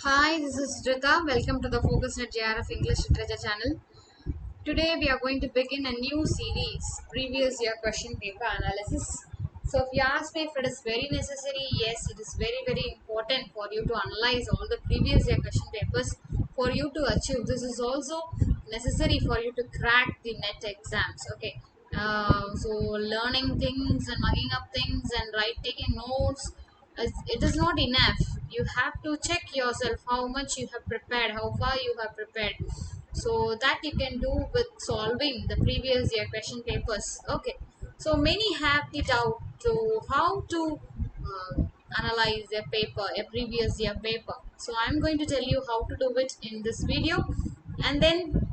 Hi, this is Rita. Welcome to the Focus at JRF English Literature channel. Today we are going to begin a new series, previous year question paper analysis. So if you ask me if it is very necessary, yes, it is very important for you to analyze all the previous year question papers for you to achieve. This is also necessary for you to crack the net exams. Okay. So learning things and mugging up things and taking notes, it is not enough. You have to check yourself how much you have prepared, how far you have prepared, so that you can do with solving the previous year question papers. Okay, so many have the doubt to how to analyze a paper, a previous year paper. So I'm going to tell you how to do it in this video, and then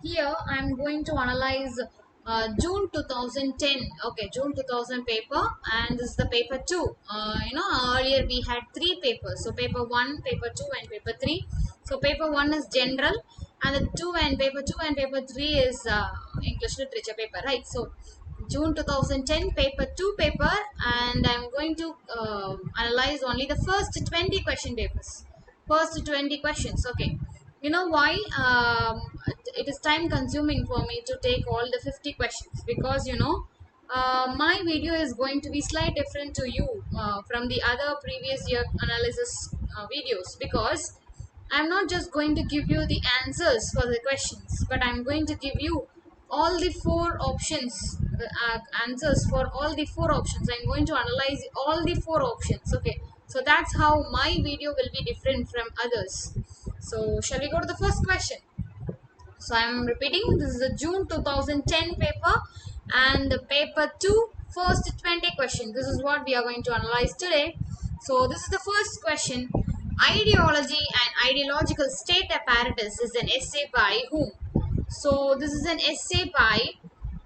here I'm going to analyze June 2010. Okay, June 2000 paper, and this is the paper 2. Earlier we had three papers, so paper 1, paper 2 and paper 3. So paper 1 is general, and the 2 and paper 2 and paper 3 is English literature paper, right? So June 2010 paper 2 paper, and I'm going to analyze only the first 20 question papers. First 20 questions. Okay, you know why it is time consuming for me to take all the 50 questions, because my video is going to be slightly different to you from the other previous year analysis videos, because I'm not just going to give you the answers for the questions, but I'm going to give you all the four options, answers for all the four options. I'm going to analyze all the four options. Okay, so that's how my video will be different from others. So, shall we go to the first question? So, I'm repeating, this is a June 2010 paper, and the paper 2, first 20 questions. This is what we are going to analyze today. So, this is the first question. Ideology and ideological state apparatus is an essay by whom? So, this is an essay by,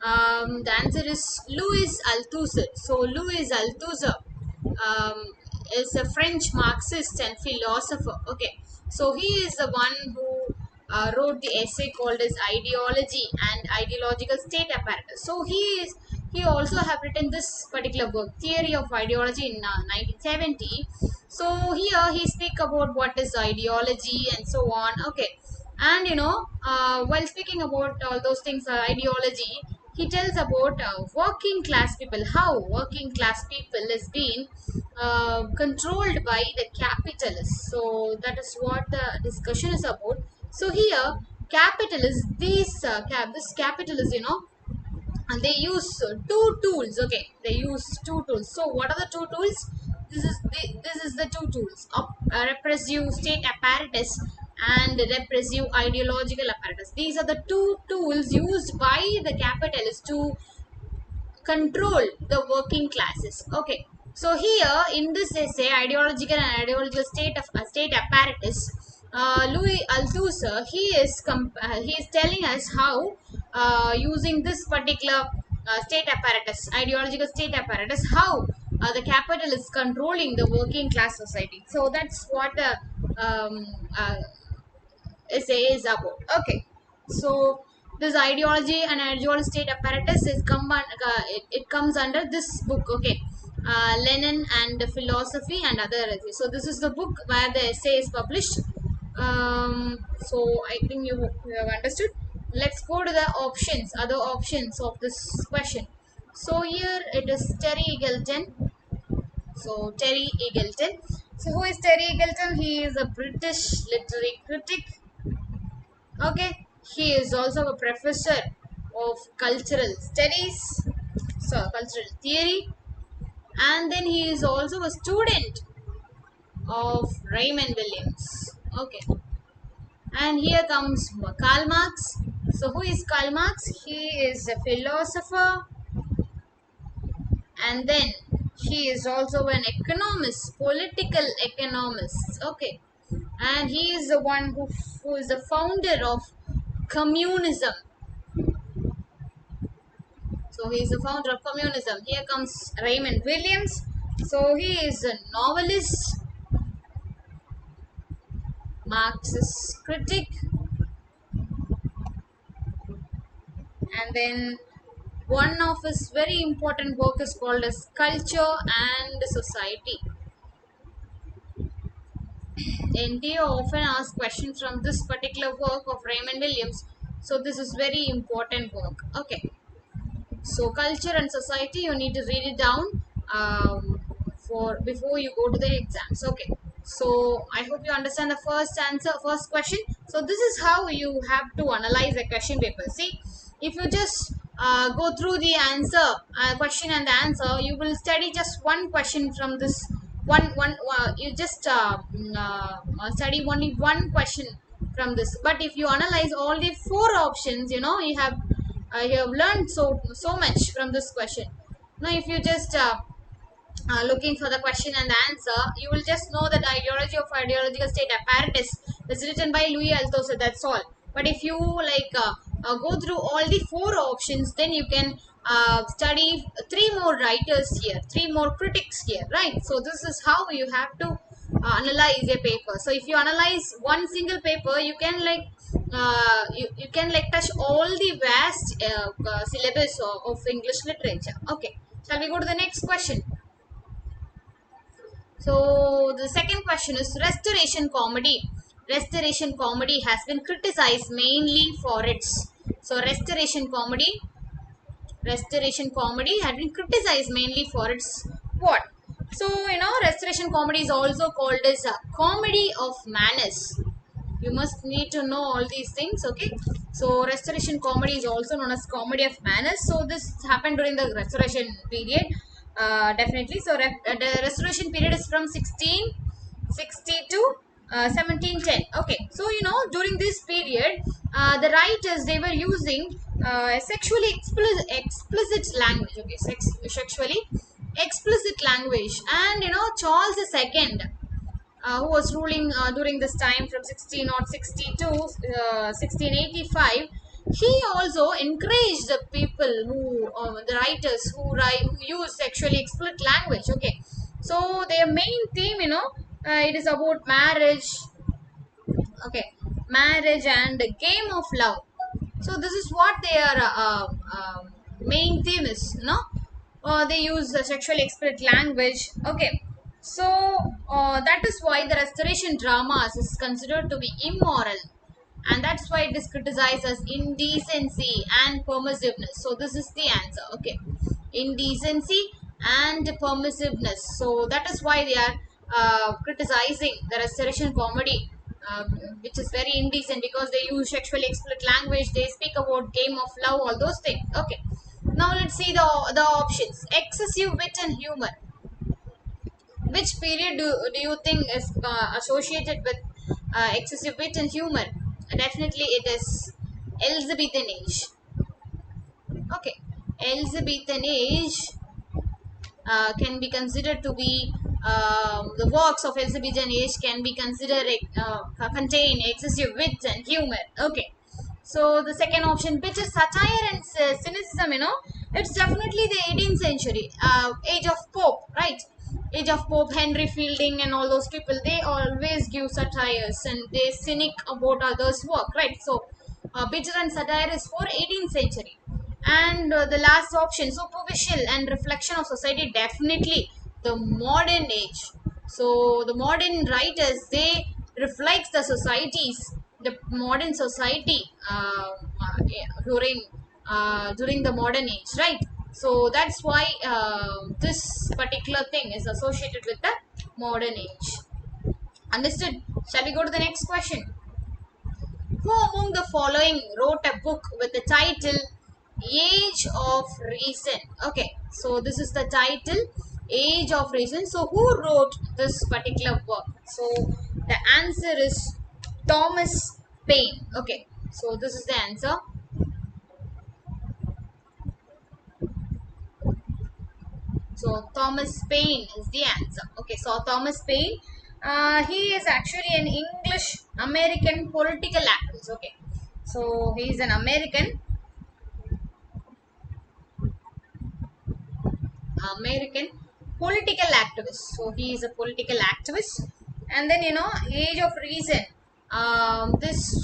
the answer is Louis Althusser. So, Louis Althusser um, is a French Marxist and philosopher. Okay, so he is the one who wrote the essay called as Ideology and Ideological State Apparatus. So he also have written this particular book, Theory of Ideology, in 1970. So here he speak about what is ideology and so on. Okay, and while speaking about all those things, ideology, he tells about working class people, how working class people is being controlled by the capitalists. So that is what the discussion is about. So here, capitalists, this capitalists, and they use two tools. Okay, they use two tools. So what are the two tools? This is the two tools of repressive state apparatus and repressive ideological apparatus. These are the two tools used by the capitalists to control the working classes. Okay, so here in this essay, ideological and ideological state apparatus, Louis Althusser, he is telling us how, using this particular state apparatus, ideological state apparatus, how the capital is controlling the working class society. So that's what um, uh, essay is about. Okay, so this ideology and ideology state apparatus it comes under this book. Okay, Lenin and philosophy and other essays. So this is the book where the essay is published. So I think you have understood. Let's go to the options, other options of this question. So here it is Terry Eagleton. So Terry Eagleton. So who is Terry Eagleton? He is a British literary critic. Okay, he is also a professor of cultural studies, so cultural theory, and then he is also a student of Raymond Williams. Okay, and here comes Karl Marx. So, who is Karl Marx? He is a philosopher, and then he is also an economist, political economist. Okay, and he is the one who is the founder of communism. So he is the founder of communism. Here comes Raymond Williams. So he is a novelist, Marxist critic, and then one of his very important work is called as Culture and Society. NTA often asks questions from this particular work of Raymond Williams. So this is very important work. Okay. So culture and society, you need to read it down for before you go to the exams. Okay. So I hope you understand the first question. So this is how you have to analyze a question paper. See, if you just go through the answer, question and the answer, you will study just one question from this one. You just study only one question from this. But if you analyze all the four options, you have learned so much from this question. Now, if you just looking for the question and the answer, you will just know that ideology of ideological state apparatus is written by Louis Althusser. That's all. But if you go through all the four options, then you can study three more writers here, three more critics here, right? So this is how you have to analyze a paper. So if you analyze one single paper, you can you can touch all the vast syllabus of English literature. Okay, shall we go to the next question? So the second question is restoration comedy. Restoration comedy has been criticized mainly for its restoration comedy had been criticized mainly for its what? So restoration comedy is also called as a comedy of manners. You must need to know all these things. Okay, so restoration comedy is also known as comedy of manners. So this happened during the restoration period, definitely. So the restoration period is from 1660 to 1710. Okay, so during this period, the writers, they were using sexually explicit language. Okay, sexually explicit language. And Charles II, who was ruling during this time from 1660 to 1685, he also encouraged the people the writers who use sexually explicit language. Okay, so their main theme, it is about marriage. Okay, marriage and game of love. So this is what their main theme is. They use sexually explicit language. Okay, so that is why the restoration dramas is considered to be immoral, and that's why it is criticized as indecency and permissiveness. So this is the answer. Okay, indecency and permissiveness. So that is why they are criticizing the restoration comedy, uh, which is very indecent because they use sexually explicit language, they speak about game of love, all those things. Okay, now let's see the options. Excessive wit and humor. Which period do you think is associated with excessive wit and humor? Definitely it is Elizabethan age. Okay, Elizabethan age can be considered to be the works of Elizabethan age can be considered contain excessive wit and humor. Okay, so the second option, which is satire and cynicism, it's definitely the 18th century, age of Pope, right? Age of Pope, Henry Fielding, and all those people, they always give satires and they cynic about others' work, right? So, bitter and satire is for 18th century. And the last option, superficial and reflection of society, definitely the modern age. So the modern writers, they reflects the societies, the modern society during the modern age, right? So that's why this particular thing is associated with the modern age. Understood? Shall we go to the next question? Who among the following wrote a book with the title Age of Reason? Okay, so this is the title Age of Reason. So who wrote this particular book? So the answer is Thomas Paine. Okay, so this is the answer. So Thomas Paine is the answer. Okay, so Thomas Paine, he is actually an English American political activist. Okay, so he is an American political activist. So he is a political activist. And then Age of Reason. This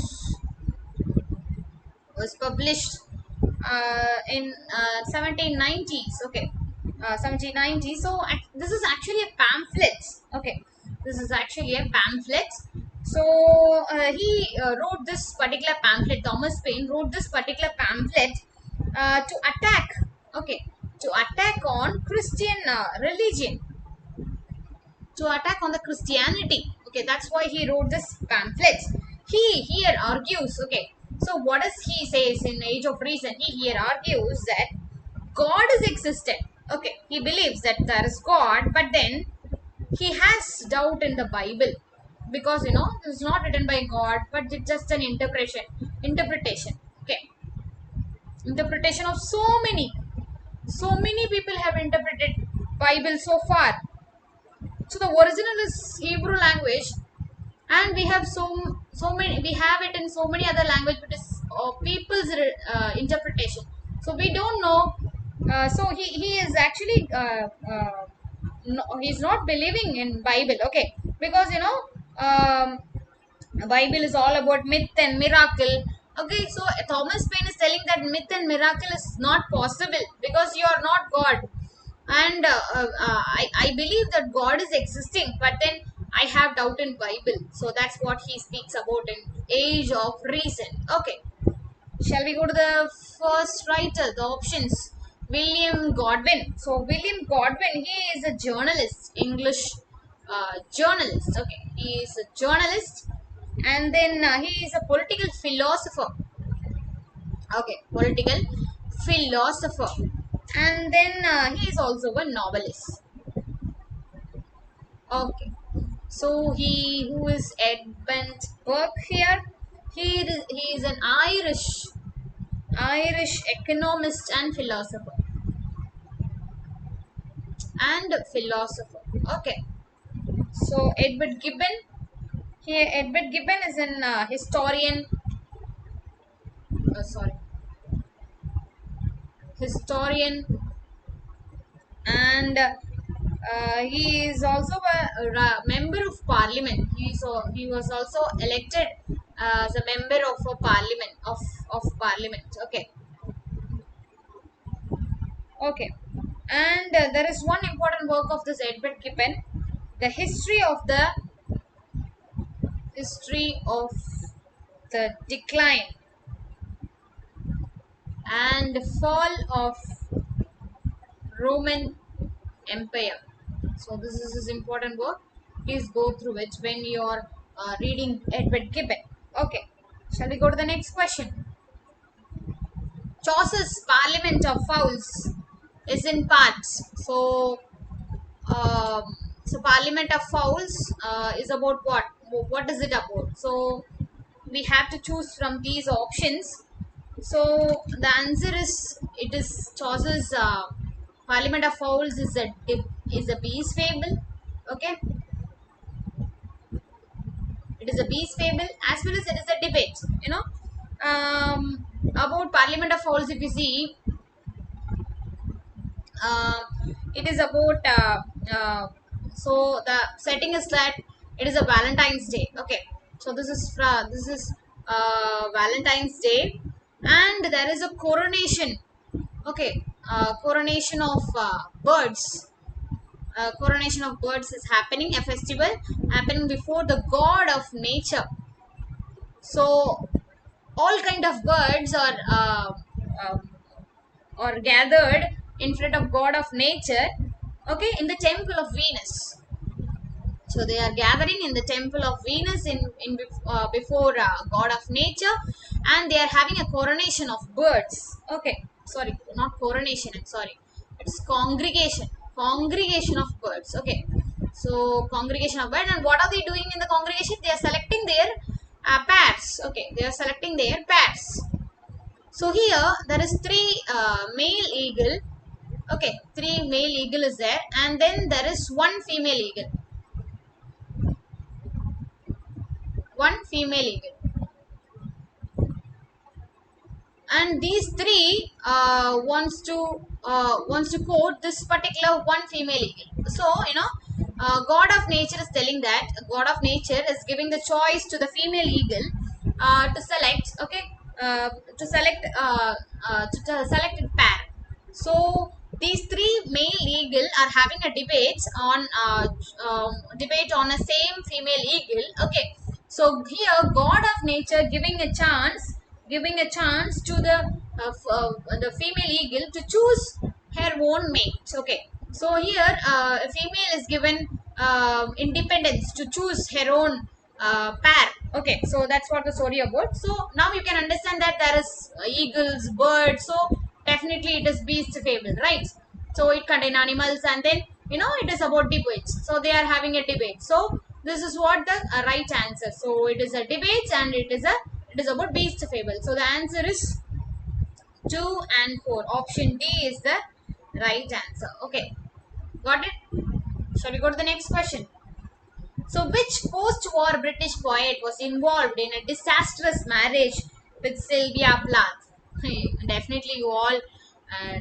was published in 1790s. Okay, 1790. So this is actually a pamphlet. Okay, this is actually a pamphlet. So he wrote this particular pamphlet. Thomas Paine wrote this particular pamphlet to attack, okay, to attack on Christian religion, to attack on the Christianity. Okay, that's why he wrote this pamphlet. He here argues, okay, so what does he says in Age of Reason? He here argues that God is existent. Okay, he believes that there is God, but then he has doubt in the Bible, because it's not written by God, but it's just an interpretation. Okay, interpretation of so many people have interpreted Bible so far. So the original is Hebrew language, and we have so many, we have it in so many other language, but it's people's interpretation. So we don't know. So he is actually no, he's not believing in Bible. Okay, because Bible is all about myth and miracle. Okay, so Thomas Paine is telling that myth and miracle is not possible because you are not God. And I believe that God is existing, but then I have doubt in Bible. So that's what he speaks about in Age of Reason. Okay, shall we go to the first writer, the options? William Godwin. So William Godwin, he is a journalist, English journalist. Okay, he is a journalist, and then he is a political philosopher. Okay, political philosopher, and then he is also a novelist. Okay, so he who is Edmund Burke here, he is an Irish economist and philosopher. Okay, so Edward Gibbon here. Edward Gibbon is an historian. Sorry, historian, and he is also a member of parliament. He was also elected as a member of a parliament of parliament. Okay, okay, and there is one important work of this Edward Gibbon, the history of the decline and fall of Roman Empire. So this is his important work. Please go through it when you are reading Edward Gibbon. Okay, shall we go to the next question? Chaucer's Parliament of Fowls is in parts. So, Parliament of Fowls is about what? What is it about? So, we have to choose from these options. So, the answer is, it is Chaucer's Parliament of Fowls is a beast fable. Okay, it is a beast fable, as well as it is a debate. About Parliament of Fowls, if you see, uh, it is about so the setting is that it is a Valentine's Day. Okay, so this is Valentine's Day, and there is a coronation. Okay, coronation of birds. Coronation of birds is happening, a festival happening before the god of nature. So all kind of birds uh, are gathered in front of god of nature, okay, in the temple of Venus. So they are gathering in the temple of Venus before god of nature, and they are having a coronation of birds. Okay, sorry, not coronation, I'm sorry, it's congregation of birds. Okay, so congregation of birds, and what are they doing in the congregation? They are selecting their pairs. Okay, they are selecting their pairs. So here there is three male eagle. Okay, three male eagle is there, and then there is one female eagle. One female eagle, and these three wants to quote this particular one female eagle. So god of nature is telling that god of nature is giving the choice to the female eagle to select. Okay, to select to select a pair. So these three male eagle are having a debate on a same female eagle. Okay, So here, God of nature giving a chance to the female eagle to choose her own mate. Okay, so here a female is given independence to choose her own pair. Okay, so that's what the story about. So now you can understand that there is eagles, birds. So definitely it is beast fable, right? So it contain animals, and then it is about debates. So they are having a debate. So this is what the right answer. So it is a debate, and it is about beast fable. So the answer is 2 and 4. Option D is the right answer. Okay, got it? Shall we go to the next question? So, which post-war British poet was involved in a disastrous marriage with Sylvia Plath? Definitely, you all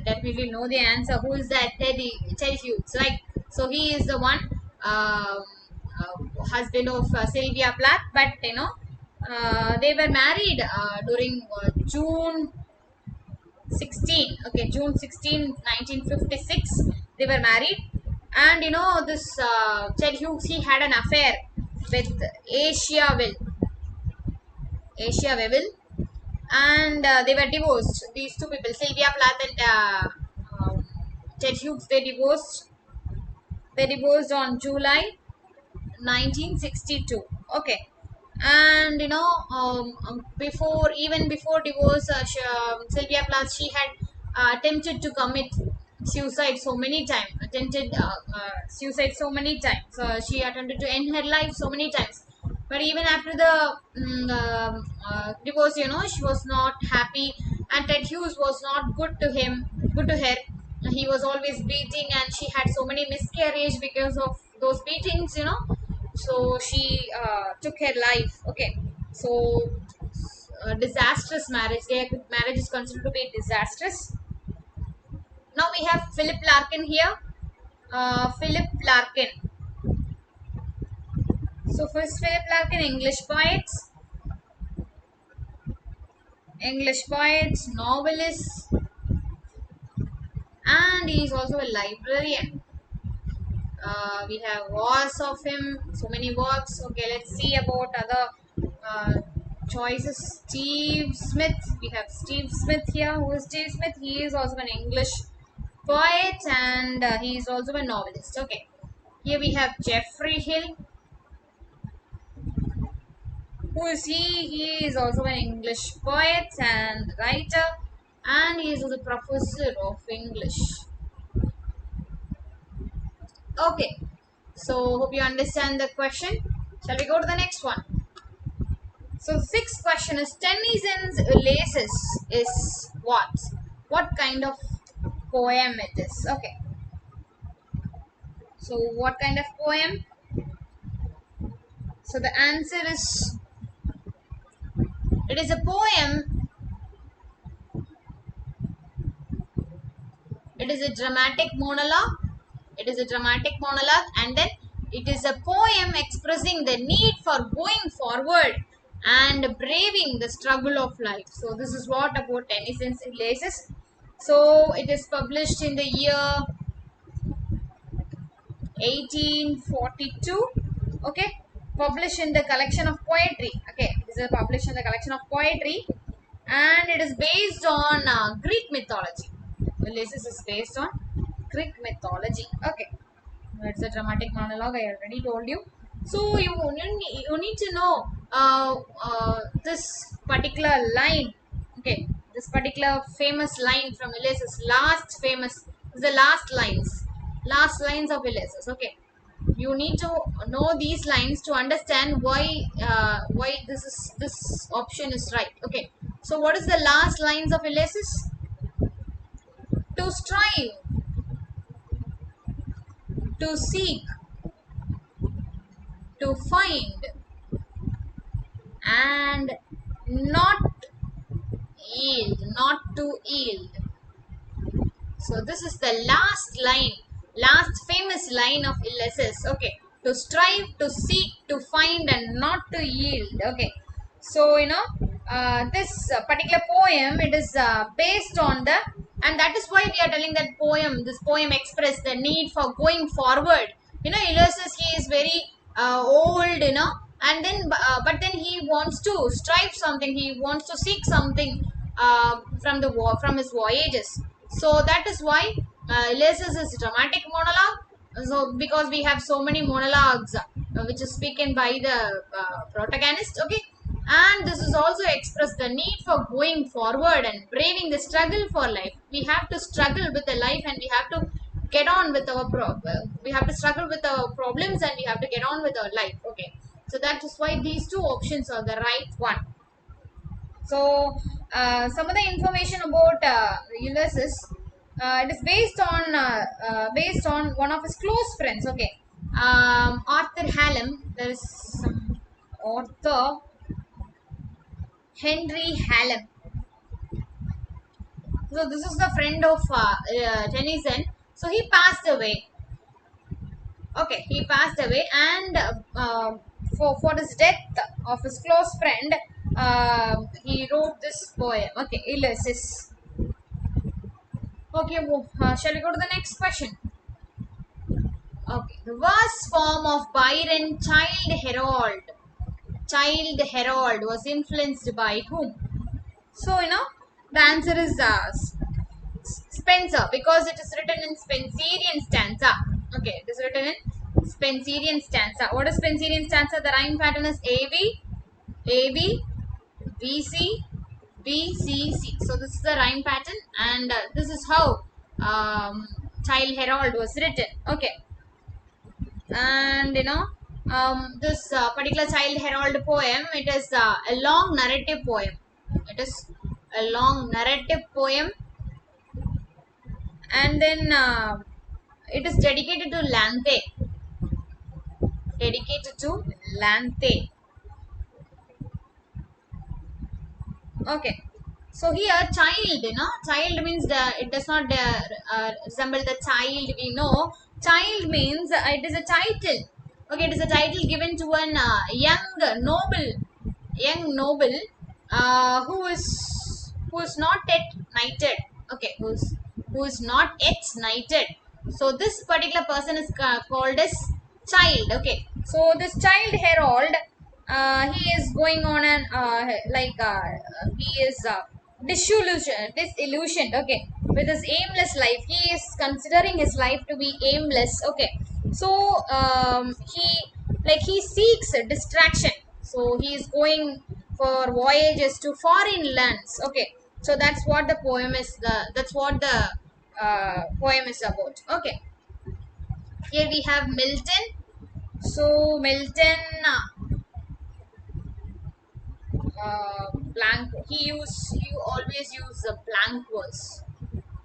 definitely know the answer. Who is that? Ted Hughes, right? So he is the one husband of Sylvia Plath, but they were married during June 16, okay, June 16, 1956. They were married, and this Ted Hughes, he had an affair with Asia Will, Asia Wevel, and they were divorced. These two people, Sylvia Plath and Ted Hughes, they divorced on July 1962. Okay, and before divorce, Sylvia Plath, she had attempted to commit suicide so many times, attempted suicide so many times. She attempted to end her life so many times, but even after the divorce, she was not happy, and Ted Hughes was not good to her. He was always beating, and she had so many miscarriage because of those beatings, so she took her life. Okay, so disastrous marriage. Their marriage is considered to be disastrous. Now we have Philip Larkin here. Philip Larkin. So first, Philip Larkin, English poets, novelist, and he is also a librarian. We have works of him, so many works. Okay, let's see about other uh, choices. Steve Smith. We have Steve Smith here. Who is Steve Smith? He is also an English poet, and he is also a novelist. Okay, here we have Geoffrey Hill. Who is he? He is also an English poet and writer, and he is also a professor of English. Okay, so hope you understand the question. Shall we go to the next one? So the sixth question is Tennyson's Ulysses is what? What kind of poem it is? Okay. So what kind of poem? So the answer is it is a poem. It is a dramatic monologue. It is a dramatic monologue, and then it is a poem expressing the need for going forward and braving the struggle of life. So this is what about Tennyson's Ulysses. So it is published in the year 1842. Okay, published in the collection of poetry. Okay, this is published in the collection of poetry, and it is based on Greek mythology. Ulysses is based on Greek mythology. Okay, it's a dramatic monologue, I already told you. So you need to know this particular line. Okay, this particular famous line from Ulysses, the last lines of Ulysses. Okay, you need to know these lines to understand why this option is right. Okay, so what is the last lines of Ulysses? To strive, to seek, to find, and not not to yield. So this is the last famous line of Ulysses. Okay, to strive, to seek, to find, and not to yield. Okay, so this particular poem, it is based on the, and that is why we are telling that poem. This poem expressed the need for going forward. Ulysses, he is very old. and then but then he wants to strive something, he wants to seek something from the from his voyages. So that is why Ulysses is dramatic monologue. So because we have so many monologues which is spoken by the protagonist, okay. And this is also express the need for going forward and braving the struggle for life. We have to struggle with the life, and we have to get on with our we have to struggle with our problems, and we have to get on with our life, okay. So that is why these two options are the right one. So some of the information about Ulysses, it is based on one of his close friends, okay. Arthur Hallam. There is some author, Henry Hallam. So this is the friend of Tennyson. So he passed away. Okay, he passed away, and for his death of his close friend, he wrote this poem. Okay, Ulysses. Okay, well, shall we go to the next question? Okay, the verse form of Byron, Child Herald was influenced by whom? So the answer is Spenser, because it is written in Spenserian stanza. Okay, it is written in Spenserian stanza. What is Spenserian stanza? The rhyme pattern is AB, AB, BC, BCC. So this is the rhyme pattern, and this is how Child Herald was written. Okay, and this particular Child Herald poem, it is a long narrative poem. It is a long narrative poem, and then it is dedicated to Lanthe. Dedicated to Lanthe. Okay. So here, child, child means it does not resemble the child we know. Child means it is a title. Okay, it is a title given to an young noble, who is not yet knighted. Okay, who is not yet knighted. So this particular person is called as child. Okay, so this child herald, he is going on an he is disillusioned, okay, with his aimless life. He is considering his life to be aimless, okay. So he seeks a distraction. So he is going for voyages to foreign lands, okay. So that's what the poem is, that's what the poem is about, okay. Here we have Milton. So Milton, blank. He always use the blank verse.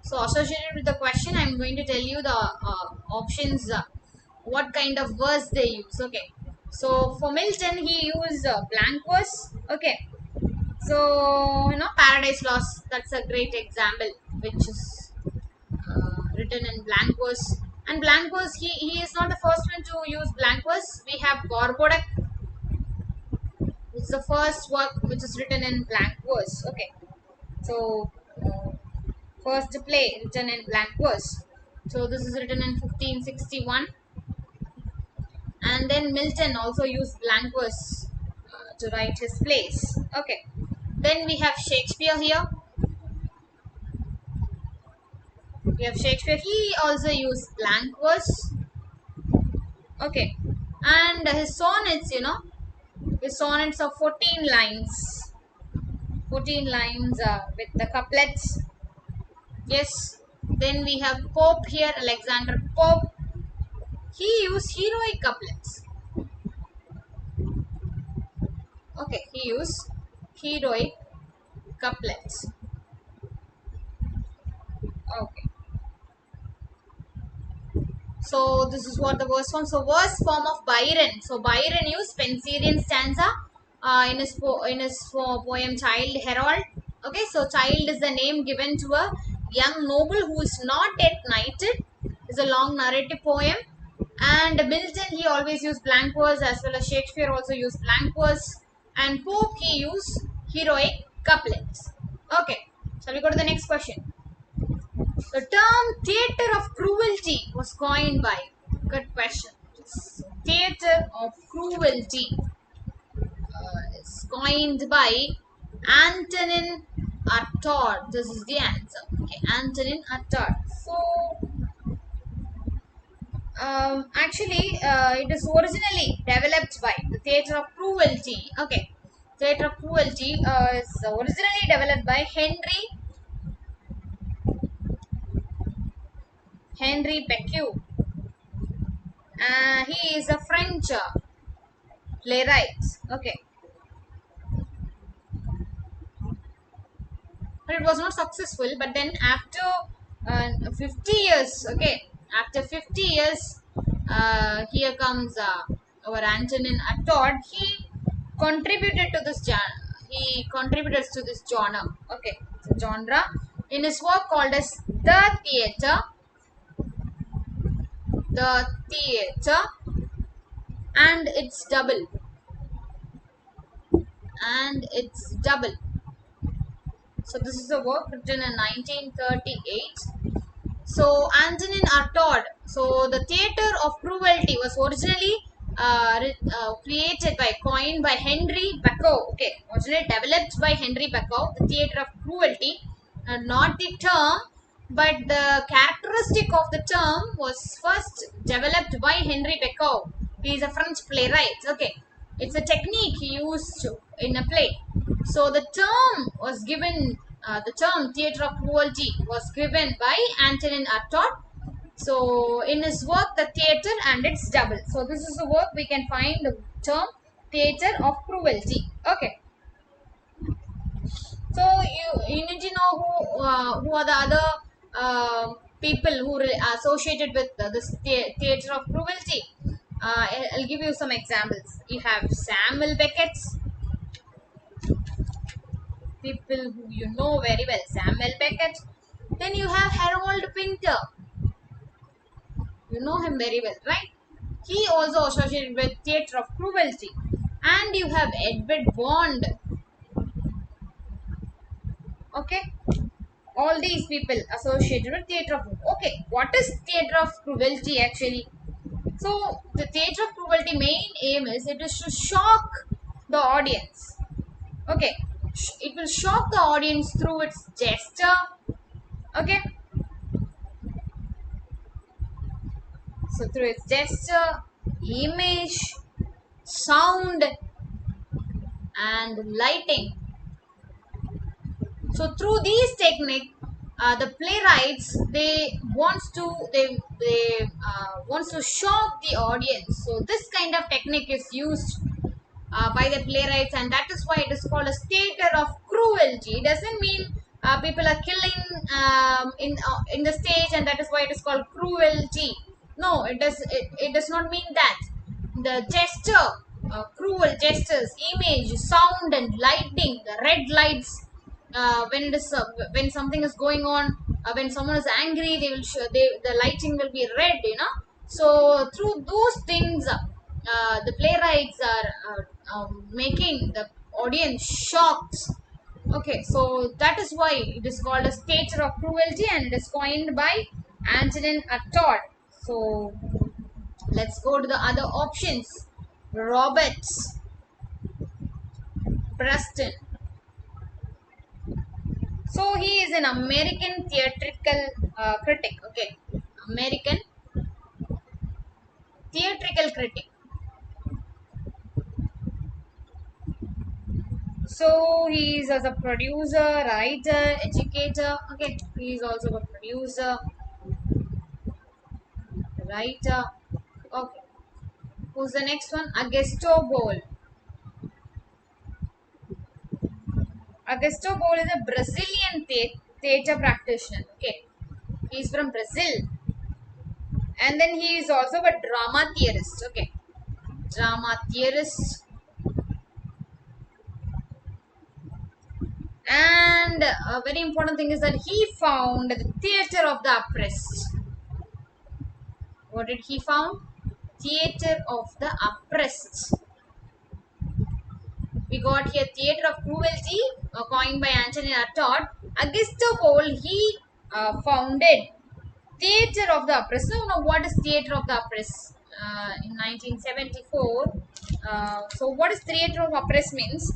So associated with the question, I'm going to tell you the options. What kind of verse they use? Okay. So for Milton, he used blank verse. Okay. So Paradise Lost. That's a great example, which is written in blank verse. And blank verse, he is not the first one to use blank verse. We have Gorboduc. It's the first work which is written in blank verse. Okay. So first play written in blank verse. So this is written in 1561, and then Milton also used blank verse to write his plays. Okay. Then we have Shakespeare here. We have Shakespeare. He also used blank verse. Okay. And his sonnets, his sonnets of 14 lines. 14 lines with the couplets. Yes. Then we have Pope here, Alexander Pope. He used heroic couplets. Okay, he used heroic couplets. Okay. So this is what the verse form. So verse form of Byron. So Byron used Spenserian stanza in his poem Child Herald. Okay, so child is the name given to a young noble who is not yet knighted. It's a long narrative poem. And Milton, he always used blank verse, as well as Shakespeare also used blank verse. And Pope, he used heroic couplets. Okay, shall we go to the next question? The term theatre of cruelty was coined by. Good question. Theatre of cruelty. was coined by Antonin Artaud. This is the answer. Okay, Antonin Artaud. So, it is originally developed by the Theatre of Cruelty. Okay, Theatre of Cruelty is originally developed by Henri Becquet. He is a French playwright. Okay, but it was not successful. But then after 50 years, okay, after 50 years, here comes our Antonin Artaud. He contributed to this genre. He contributed to this genre. Okay, genre in his work called as the theater, and its double, and its double. So this is a work written in 1938. So Antonin Artaud. So the Theatre of Cruelty was originally coined by Henri Becquet. Okay, originally developed by Henri Becquet. The Theatre of Cruelty, not the term, but the characteristic of the term was first developed by Henri Becquet. He is a French playwright. Okay, it's a technique used in a play. So the term was given. The term Theatre of Cruelty was given by Antonin Artaud. So in his work, The Theatre and its Double. So this is the work we can find the term Theatre of Cruelty. Okay. So you need to know who are the other people who are associated with this Theatre of Cruelty. I'll give you some examples. You have Samuel Beckett, people who you know very well, Samuel Beckett. Then you have Harold Pinter. You know him very well, right? He also associated with Theatre of Cruelty. And you have Edward Bond. Okay? All these people associated with Theatre of Cruelty. Okay, what is Theatre of Cruelty actually? So, the Theatre of Cruelty main aim is it is to shock the audience. Okay, it will shock the audience through its gesture. Okay, so through its gesture, image, sound, and lighting. So through these techniques, the playwrights wants to shock the audience. So this kind of technique is used by the playwrights, and that is why it is called a theater of cruelty. It doesn't mean people are killing in the stage, and that is why it is called cruelty. No, it does not mean that. The gesture, cruel gestures, image, sound, and lighting, the red lights. When something is going on, when someone is angry, the lighting will be red. So through those things, the playwrights are making the audience shocked. Okay, so that is why it is called a theatre of cruelty, and it is coined by Antonin Artaud. So let's go to the other options. Robert Preston. So he is an American theatrical critic. Okay, American theatrical critic. So he is as a producer, writer, educator. Okay, he is also a producer, writer. Okay, who's the next one? Augusto Boal. Augusto Boal is a Brazilian theater practitioner. Okay, he's from Brazil, and then he is also a drama theorist. Okay, drama theorist. And a very important thing is that he found the theater of the oppressed. What did he found? Theater of the oppressed. We got here Theatre of Cruelty, coined by Antonin Artaud. Augusto Boal, he founded Theatre of the Oppressed. Now, what is Theatre of the Oppressed? In 1974, So what is theater of oppress means?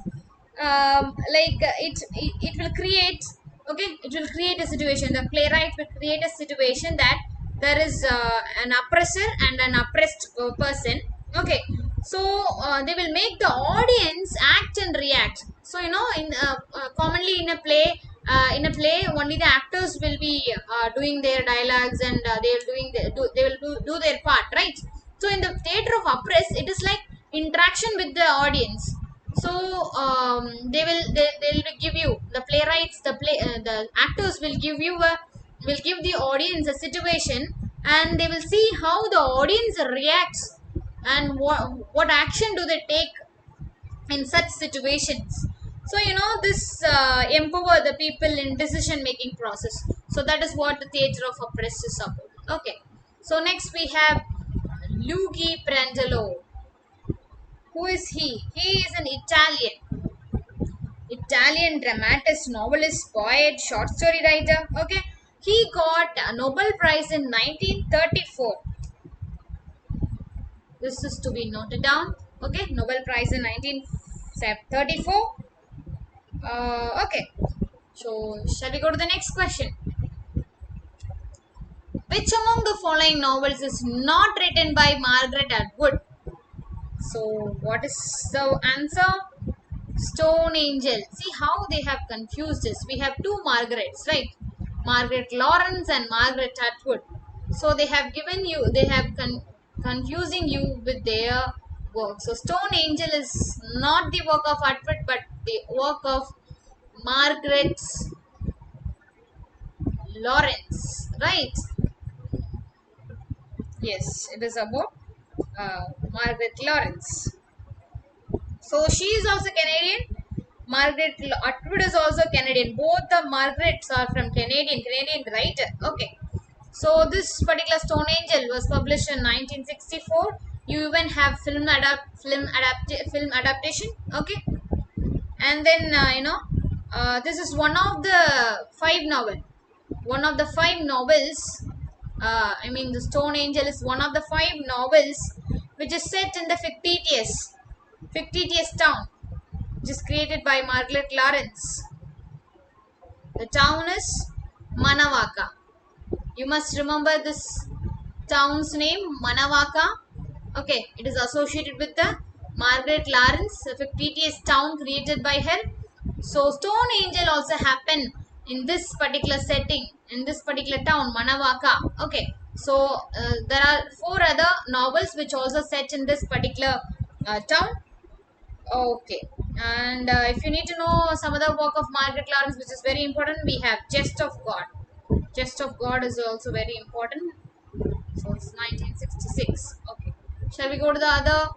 It will create, okay, it will create a situation. The playwright will create a situation that there is an oppressor and an oppressed person. Okay, so they will make the audience act and react. So you know, commonly in a play only the actors will be doing their dialogues, and they will they will do their part, right? So in the theater of oppress, it is like interaction with the audience. So they'll give you, the playwrights, the actors will give the audience a situation, and they will see how the audience reacts, and what action do they take in such situations. So you know, this empower the people in decision making process. So that is what the theater of oppress is about. Okay, so next we have Luigi Pirandello. Who is he? He is an Italian dramatist, novelist, poet, short story writer. Okay, he got a Nobel Prize in 1934. This is to be noted down. Okay, Nobel Prize in 1934. Okay, so shall we go to the next question? Which among the following novels is not written by Margaret Atwood? So what is the answer? Stone Angel. See how they have confused us. We have two Margarets, right? Margaret Lawrence and Margaret Atwood. So they have given you, they have confusing you with their work. So Stone Angel is not the work of Atwood, but the work of Margaret Lawrence, right? Yes, it is about Margaret Lawrence. So she is also Canadian. Margaret Atwood is also Canadian. Both the Margarets are from Canadian writer. Okay. So this particular Stone Angel was published in 1964. You even have film adaptation. Okay. And then this is one of the five novels. I mean, the Stone Angel is one of the five novels which is set in the fictitious town, which is created by Margaret Lawrence. The town is Manawaka. You must remember this town's name, Manawaka. Okay, it is associated with the Margaret Lawrence, a fictitious town created by her. So Stone Angel also happened in this particular setting, in this particular town, Manawaka. Okay, so there are four other novels which also set in this particular town. Okay, and if you need to know some other work of Margaret Lawrence, which is very important, we have Jest of God. Jest of God is also very important. So it's 1966. Okay, shall we go to the other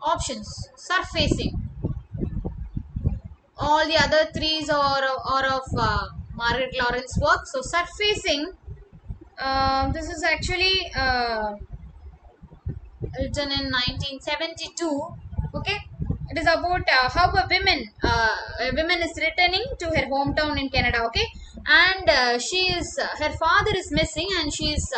options? Surfacing. All the other threes are of Margaret Lawrence work. So surfacing. This is actually written in 1972. Okay, it is about how a woman is returning to her hometown in Canada. Okay, and she is her father is missing, and she is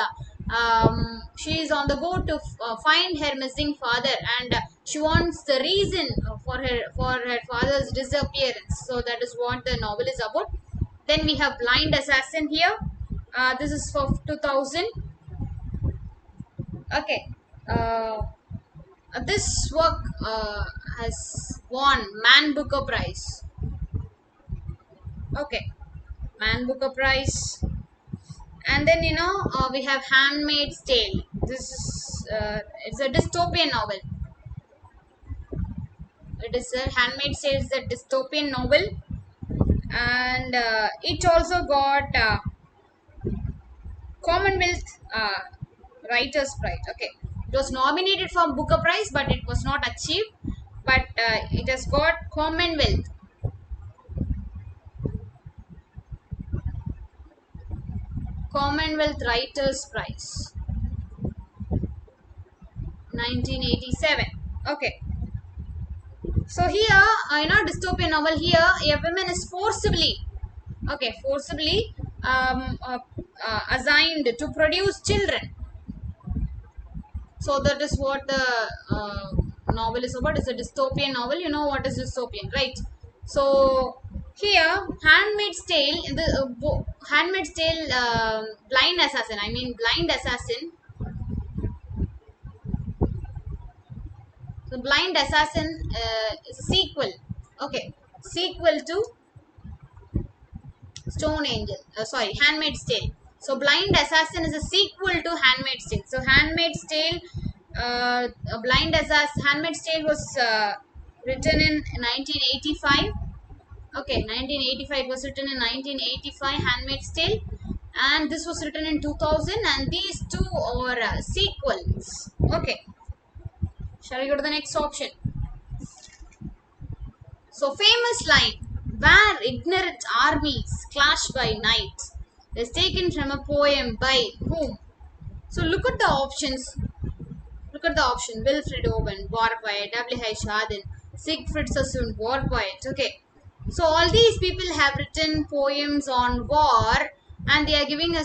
on the go to find her missing father, and she wants the reason for her father's disappearance. So that is what the novel is about. Then we have Blind Assassin here. This is for 2000. Okay. uh, this work has won Man Booker Prize. Okay, Man Booker Prize. And then we have Handmaid's Tale. This is it's a dystopian novel. It is a Handmaid's Tale is a dystopian novel, and it also got Commonwealth Writers Prize. Okay, it was nominated for Booker Prize, but it was not achieved. But it has got Commonwealth Writers Prize, 1987. Okay. So here, dystopian novel here, a woman is forcibly assigned to produce children. So that is what the novel is about. It's a dystopian novel. You know what is dystopian, right? So here, Handmaid's Tale, in the Handmaid's Tale, Blind Assassin. I mean, Blind Assassin. The Blind Assassin is a sequel. Okay, sequel to Stone Angel. Sorry, Handmaid's Tale. So Blind Assassin is a sequel to Handmaid's Tale. So Handmaid's Tale, Handmaid's Tale was written in 1985. Okay, 1985. It was written in 1985. Handmaid's Tale, and this was written in 2000. And these two are sequels. Okay, shall we go to the next option? So famous line, where ignorant armies clash by night, is taken from a poem by whom? So look at the options. Look at the option. Wilfred Owen, war poet. W.H. Auden, Siegfried Sassoon, war poet. Okay. So all these people have written poems on war, and they are giving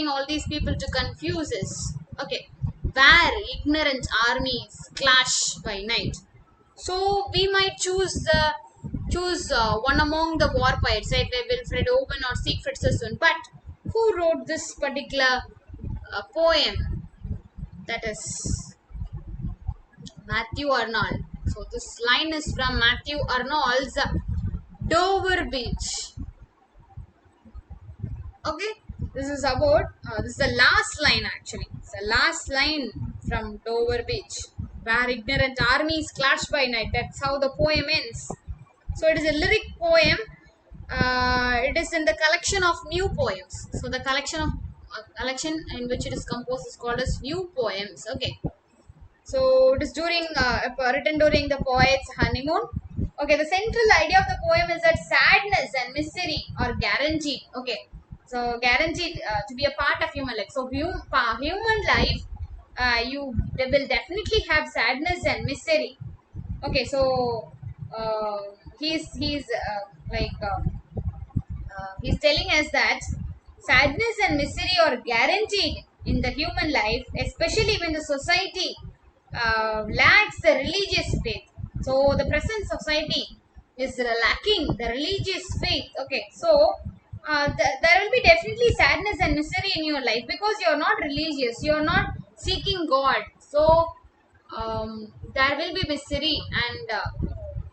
all these people to confuse us. Okay. Where ignorant armies clash by night. So we might choose one among the war poets, right? Wilfred Owen or Siegfried Sassoon. But who wrote this particular poem? That is Matthew Arnold. So this line is from Matthew Arnold's Dover Beach. Okay, this is about this is the last line actually. It's the last line from Dover Beach, where ignorant armies clash by night. That's how the poem ends. So it is a lyric poem. It is in the collection of new poems. So the collection in which it is composed is called as new poems. Okay. So it is written during the poet's honeymoon. Okay, the central idea of the poem is that sadness and misery are guaranteed. Okay, so guaranteed to be a part of human life. So human life, they will definitely have sadness and misery. Okay, so he's telling us that sadness and misery are guaranteed in the human life, especially when the society lacks the religious faith. So the present society is lacking the religious faith. Okay, so there will be definitely sadness and misery in your life because you are not religious, you are not seeking God. So there will be misery and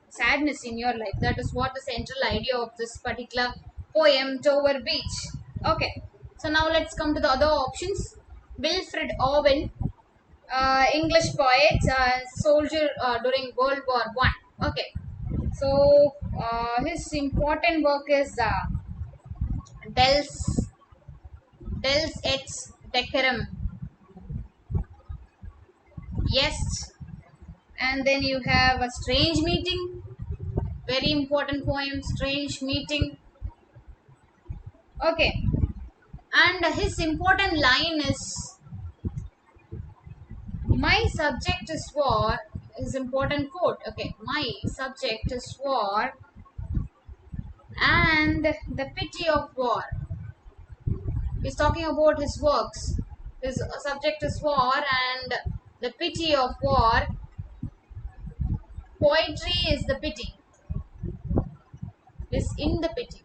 sadness in your life. That is what the central idea of this particular poem, Dover Beach. Okay, so now let's come to the other options. Wilfred Owen, English poet, soldier during World War I. Okay, so his important work is Dels et Decorum. Yes, and then you have a Strange Meeting. Very important poem, Strange Meeting. Okay, and his important line is, my subject is war. His important quote. Okay, my subject is war and the pity of war. He's talking about his works. His subject is war and the pity of war. Poetry is the pity. Is in the pity.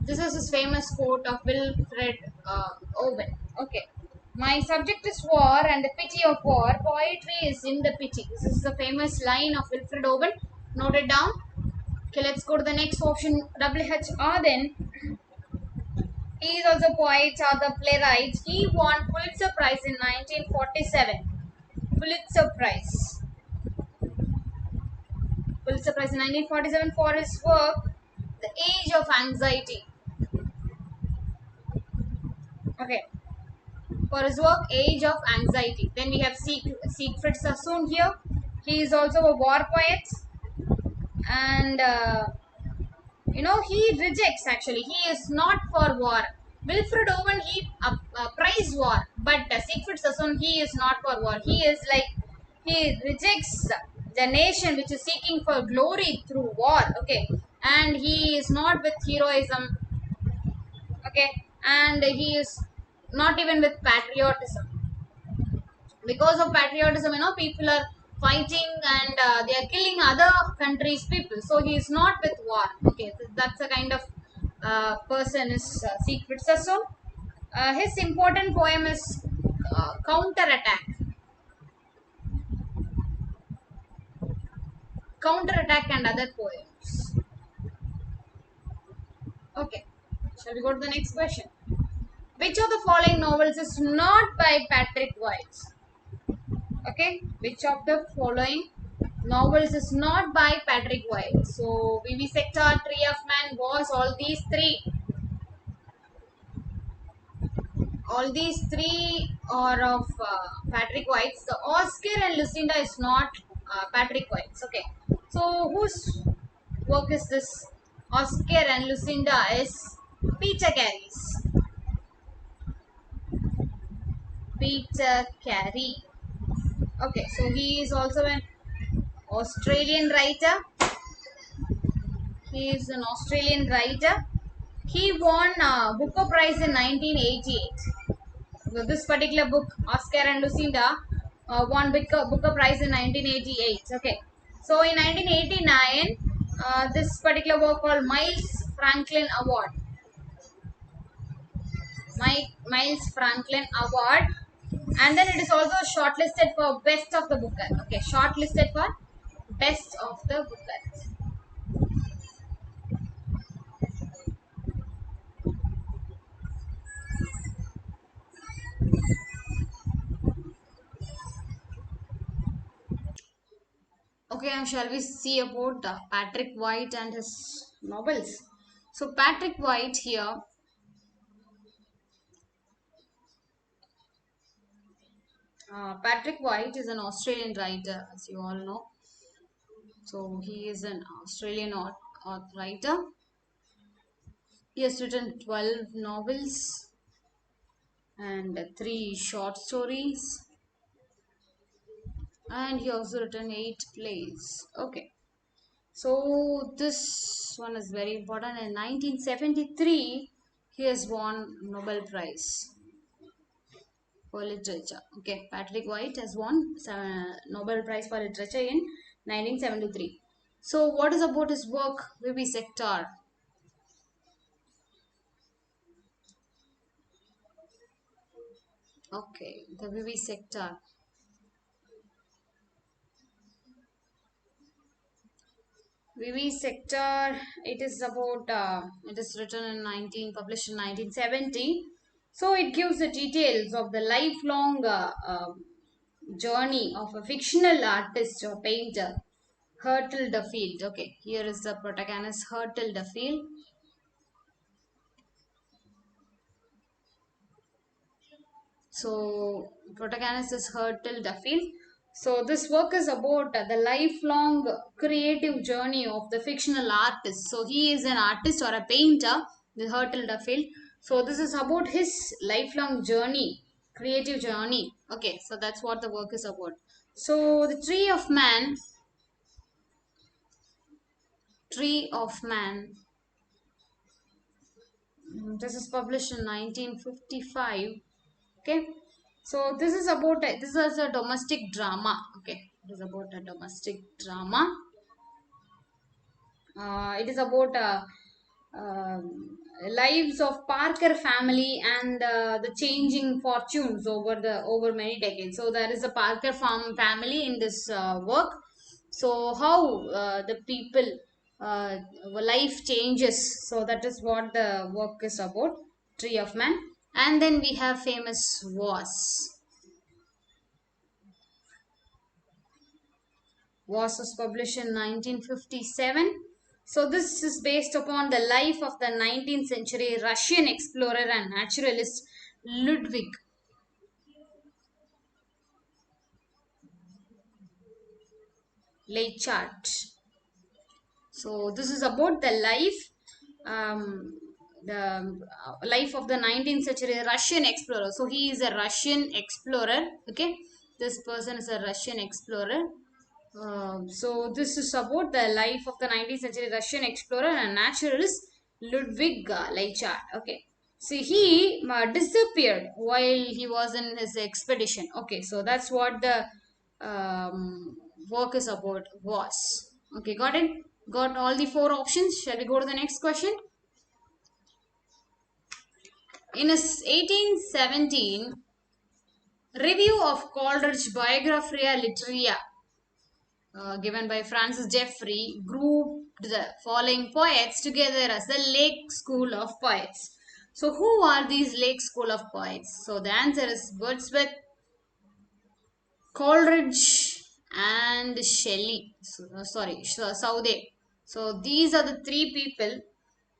This is his famous quote of Wilfred Owen. Okay. My subject is war and the pity of war. Poetry is in the pity. This is the famous line of Wilfred Owen. Note it down. Okay, let's go to the next option. W.H. Auden. He is also a poet, author, playwright. He won Pulitzer Prize in 1947. Pulitzer Prize. Pulitzer Prize in 1947 for his work, The Age of Anxiety. Okay. For his work, Age of Anxiety. Then we have Siegfried Sassoon here. He is also a war poet. And he rejects actually. He is not for war. Wilfred Owen, he praised war, but Siegfried Sassoon, he is not for war. He rejects the nation which is seeking for glory through war. Okay, and he is not with heroism. Okay, and he is not even with patriotism. Because of patriotism, people are fighting and they are killing other countries' people. So he is not with war. Okay, that's a kind of person is secret. So his important poem is counterattack and other poems. Okay, shall we go to the next question? Which of the following novels is not by Patrick White? Okay, which of the following novels is not by Patrick White? So, Vivisector, Tree of Man, Was, all these three are of Patrick White's. The Oscar and Lucinda is not Patrick White's. Okay, so whose work is this? Oscar and Lucinda is Peter Carey's. Peter Carey. Okay, so he is also an Australian writer. He is an Australian writer. He won Booker Prize in 1988. So this particular book, Oscar and Lucinda, won Booker Prize in 1988. Okay. So in 1989, this particular work called Miles Franklin Award. Miles Franklin Award. And then it is also shortlisted for Best of the Booker. Okay, shortlisted for Best of the Booker. Okay, and shall we see about Patrick White and his novels? So Patrick White here, Patrick White is an Australian writer, as you all know. So he is an Australian writer. He has written 12 novels and 3 short stories, and he also written 8 plays. Okay, so this one is very important. In 1973, he has won Nobel Prize for literature. Okay, Patrick White has won Nobel Prize for literature in 1973. So, what is about his work, Vivisector? Okay, the Vivisector. Vivisector. It is about. It is written in published in 1970. So it gives the details of the lifelong journey of a fictional artist or painter, Hertel Duffield. Okay, here is the protagonist, Hertel Duffield. So, protagonist is Hertel Duffield. So, this work is about the lifelong creative journey of the fictional artist. So, he is an artist or a painter, the Hertel Duffield. So, this is about his lifelong journey, creative journey. Okay, so that's what the work is about. So, the Tree of Man. This is published in 1955. Okay, so this is a domestic drama. Okay, it is about a domestic drama. It is about lives of Parker family and the changing fortunes over many decades. So there is a Parker farm family in this work. So how the people uh, life changes. So that is what the work is about. Tree of Man. And then we have famous was published in 1957. So this is based upon the life of the 19th century Russian explorer and naturalist Ludwig Leichhardt. So this is about the life of the 19th century Russian explorer. So he is a Russian explorer. Okay, this person is a Russian explorer. So this is about the life of the 19th century Russian explorer and naturalist Ludwig Leichhardt. Okay. See, he disappeared while he was in his expedition. Okay, so that's what the work is about was. Okay, got it? Got all the four options. Shall we go to the next question? In his 1817 review of Coleridge Biographia Literaria, given by Francis Jeffrey, grouped the following poets together as the Lake School of Poets. So, who are these Lake School of Poets? So, the answer is Wordsworth, Coleridge, and Shelley. Southey. So, these are the three people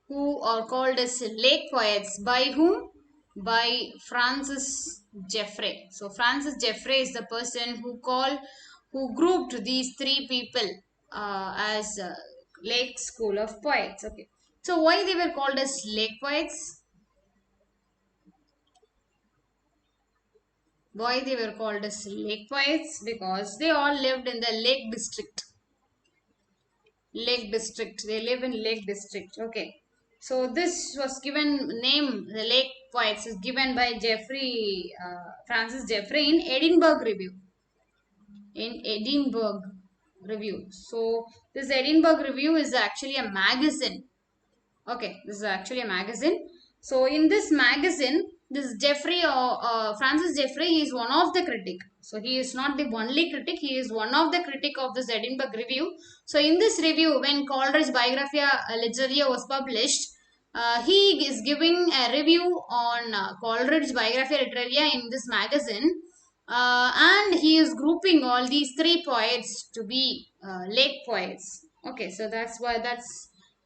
who are called as lake poets. By whom? By Francis Jeffrey. So Francis Jeffrey is the person who grouped these three people as Lake School of Poets. Okay. So why they were called as lake poets? Why they were called as lake poets? Because they all lived in the Lake District. Lake District. They live in Lake District. Okay. So this was given name, the Lake Poets is given by Francis Jeffrey in Edinburgh Review. In Edinburgh Review. So this Edinburgh Review is actually a magazine. Okay, this is actually a magazine. So in this magazine, this Francis Jeffrey, he is one of the critic. So he is not the only critic. He is one of the critic of this Edinburgh Review. So in this review, when Coleridge Biographia Literaria was published, he is giving a review on Coleridge Biographia Literaria in this magazine. And he is grouping all these three poets to be lake poets. Okay, so that's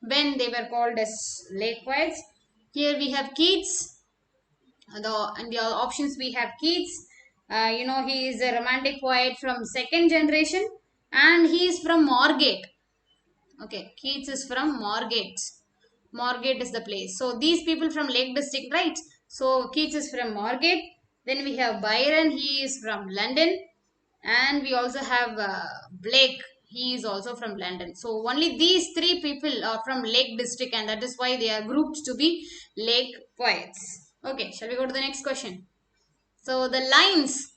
when they were called as lake poets. Here we have Keats. And the options we have Keats. He is a romantic poet from second generation, and he is from Margate. Okay, Keats is from Margate. Margate is the place. So these people from Lake District, right? So Keats is from Margate. Then we have Byron. He is from London. And we also have Blake. He is also from London. So only these three people are from Lake District, and that is why they are grouped to be Lake Poets. Okay, shall we go to the next question? So the lines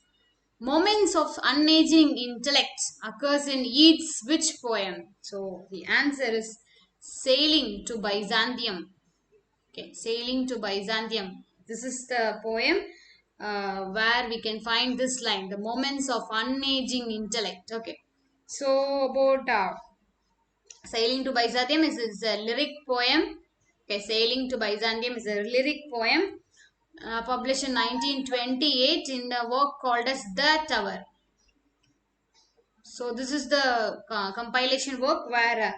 moments of unaging intellect occurs in Yeats's which poem? So the answer is Sailing to Byzantium. Okay, Sailing to Byzantium. This is the poem where we can find this line, the moments of unaging intellect. Okay, so about Sailing to Byzantium is a lyric poem. Okay, Sailing to Byzantium is a lyric poem published in 1928 in a work called as The Tower. So this is the compilation work where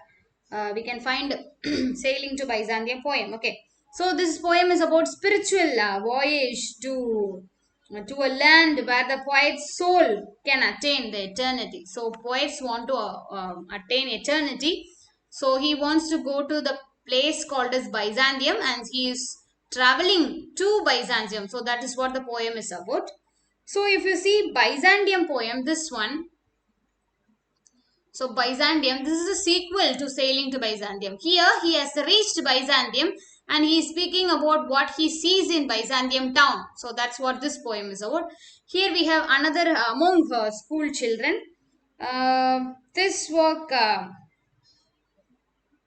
we can find Sailing to Byzantium poem. Okay, so this poem is about spiritual voyage to a land where the poet's soul can attain the eternity. So poets want to attain eternity. So he wants to go to the place called as Byzantium, and he is traveling to Byzantium. So that is what the poem is about. So if you see Byzantium poem, this one. So Byzantium, this is a sequel to Sailing to Byzantium. Here he has reached Byzantium and he is speaking about what he sees in Byzantium town. So that's what this poem is about. Here we have another among school children. This work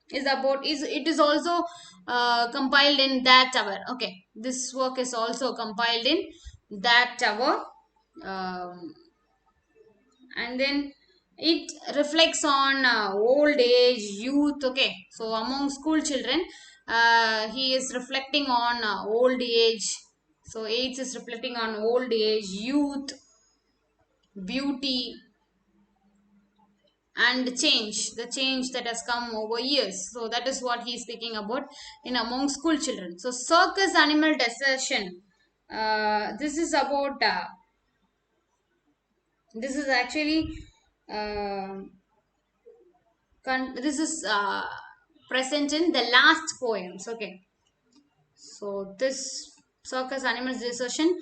it is also compiled in That Tower. Okay, this work is also compiled in That Tower. And then it reflects on old age, youth. Okay, so among school children, he is reflecting on old age. So age is reflecting on old age, youth, beauty, and the change that has come over years. So that is what he is speaking about in among school children. So circus animal desertion, this is about this is actually uh, this is present in the last poems. Okay, so this circus animals desertion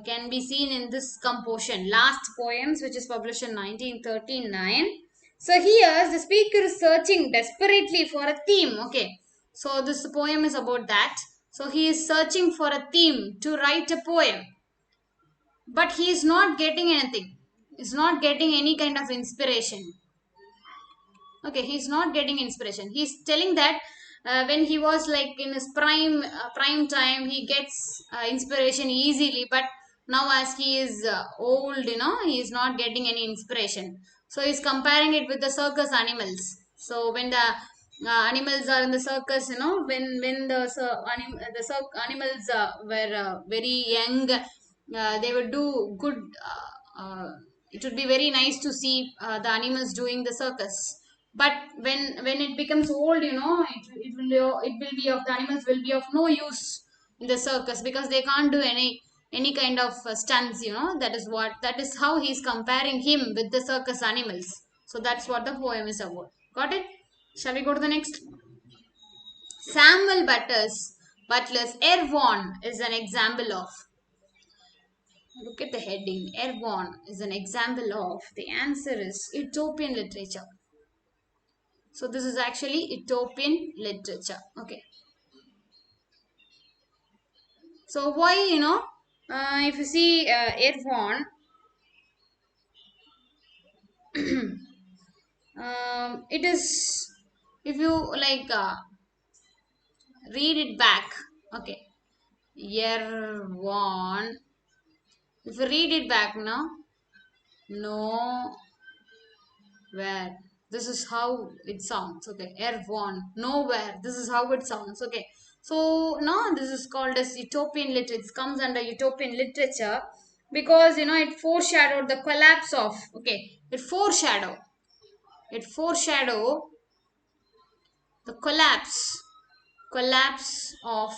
can be seen in this composition last poems, which is published in 1939. So here the speaker is searching desperately for a theme. Okay, so this poem is about that. So he is searching for a theme to write a poem, but he is not getting anything. He's not getting any kind of inspiration. Okay, he's not getting inspiration. He's telling that when he was like in his prime time, he gets inspiration easily, but now as he is old, he is not getting any inspiration. So he's comparing it with the circus animals. So when the animals are in the circus, when animals were very young, they would do good. It would be very nice to see the animals doing the circus, but when it becomes old, it will be of the animals will be of no use in the circus because they can't do any kind of stunts. That is how he's comparing him with the circus animals. So that's what the poem is about. Got it? Shall we go to the next? Samuel Butler's Airborne is an example of. Look at the heading. Airborne is an example of. The answer is utopian literature. So this is actually utopian literature. Okay. So why, if you see Airborne, it is, if you like read it back. Okay. Airborne. If you read it back now, no where, this is how it sounds. Okay, airborne, nowhere, this is how it sounds. Okay, so now this is called as utopian literature. It comes under utopian literature because it foreshadowed the collapse of, okay, it foreshadow the collapse of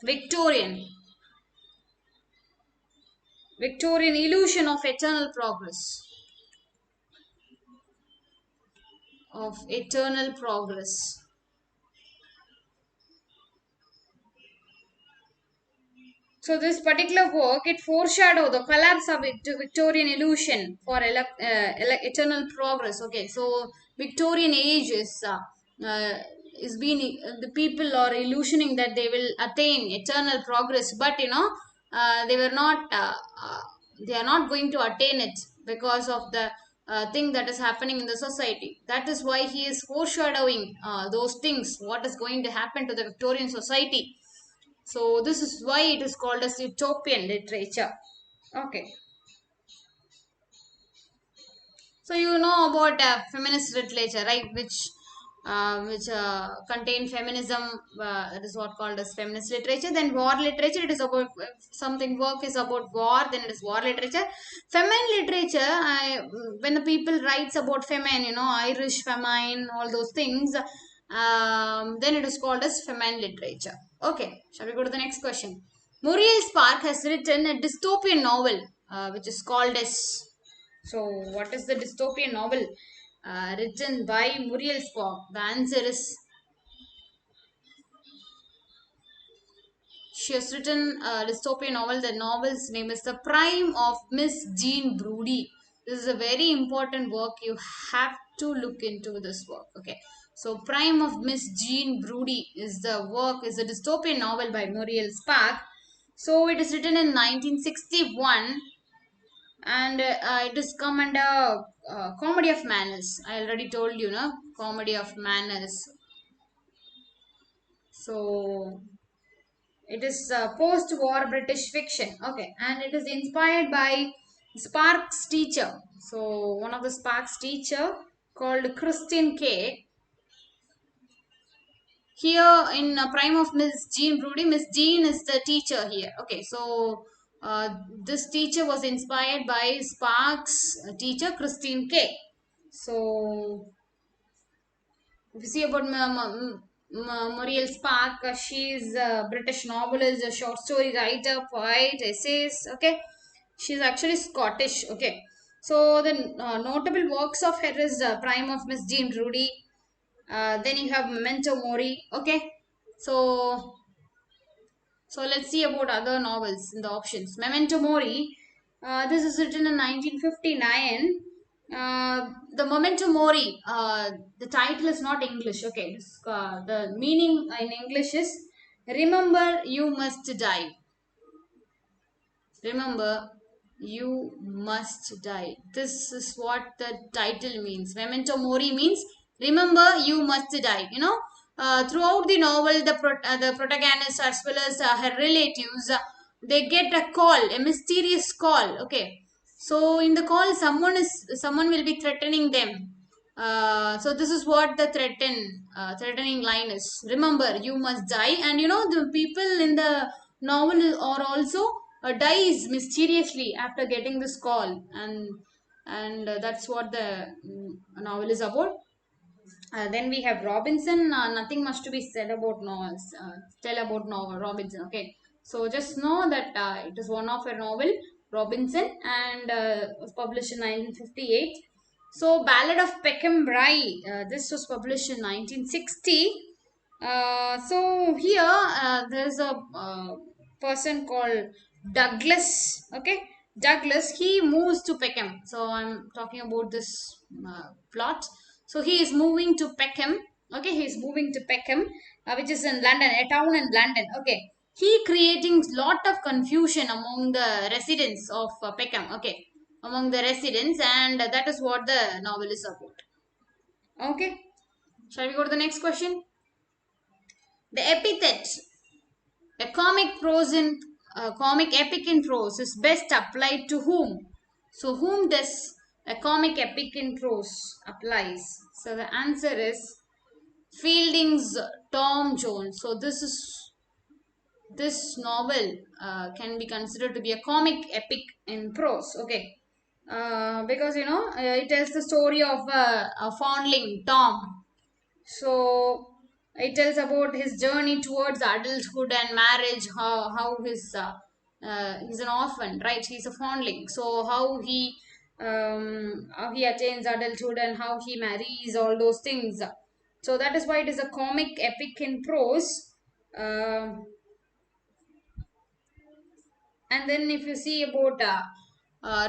victorian illusion of eternal progress. So this particular work, it foreshadowed the collapse of Victorian illusion for eternal progress. Okay, so Victorian age is being the people are illusioning that they will attain eternal progress, but they were not. They are not going to attain it because of the thing that is happening in the society. That is why he is foreshadowing those things. What is going to happen to the Victorian society? So this is why it is called as utopian literature. Okay. So you know about feminist literature, right? Which contain feminism. That is what called as feminist literature. Then war literature. It is about something. Work is about war. Then it is war literature. Feminine literature. When the people writes about feminine, Irish feminine, all those things. Then it is called as feminine literature. Okay. Shall we go to the next question? Muriel Spark has written a dystopian novel, which is called as. So, what is the dystopian novel written by Muriel Spark? The answer is she has written a dystopian novel. The novel's name is The Prime of Miss Jean Brodie. This is a very important work. You have to look into this work. Okay. So, Prime of Miss Jean Brodie is the work, is a dystopian novel by Muriel Spark. So, it is written in 1961 and it is come under comedy of manners. I already told you, no, comedy of manners. So it is post-war British fiction. Okay, and it is inspired by Sparks teacher. So one of the Sparks teacher called Christine K. Here in Prime of Miss Jean Brodie, Miss Jean is the teacher here. Okay, so this teacher was inspired by Sparks teacher Christine K. So if you see about Muriel Spark, she is a British novelist, a short story writer, poet, essays. Okay, she's actually Scottish. Okay, so the notable works of her is Prime of Miss Jean Brodie. Then you have Memento Mori. Okay, so let's see about other novels in the options. Memento Mori. This is written in 1959. The Memento Mori. The title is not English. Okay, the meaning in English is Remember, you must die. Remember, you must die. This is what the title means. Memento mori means remember, you must die. Throughout the novel, the protagonist as well as her relatives, they get a call, a mysterious call. Okay, so in the call, someone will be threatening them. So this is what the threatening line is. Remember, you must die, and the people in the novel are also dies mysteriously after getting this call, and that's what the novel is about. Then we have Robinson. Nothing much to be said about novels. Tell about novel Robinson. Okay, so just know that it is one of a novel, Robinson, and was published in 1958. So Ballad of Peckham Rye. This was published in 1960. So here there's a person called Douglas. Okay, Douglas. He moves to Peckham. So I'm talking about this plot. So he is moving to Peckham. Okay, he is moving to Peckham, which is in London, a town in London. Okay, he creating lot of confusion among the residents of Peckham. Okay, among the residents, and that is what the novel is about. Okay, shall we go to the next question? The epithet, a comic epic in prose is best applied to whom? So whom does a comic epic in prose applies? So the answer is Fielding's Tom Jones. So this novel can be considered to be a comic epic in prose. Okay, because it tells the story of a foundling Tom. So it tells about his journey towards adulthood and marriage. How he's an orphan, right? He's a foundling. So how he attains adulthood and how he marries, all those things. So that is why it is a comic epic in prose. And then if you see about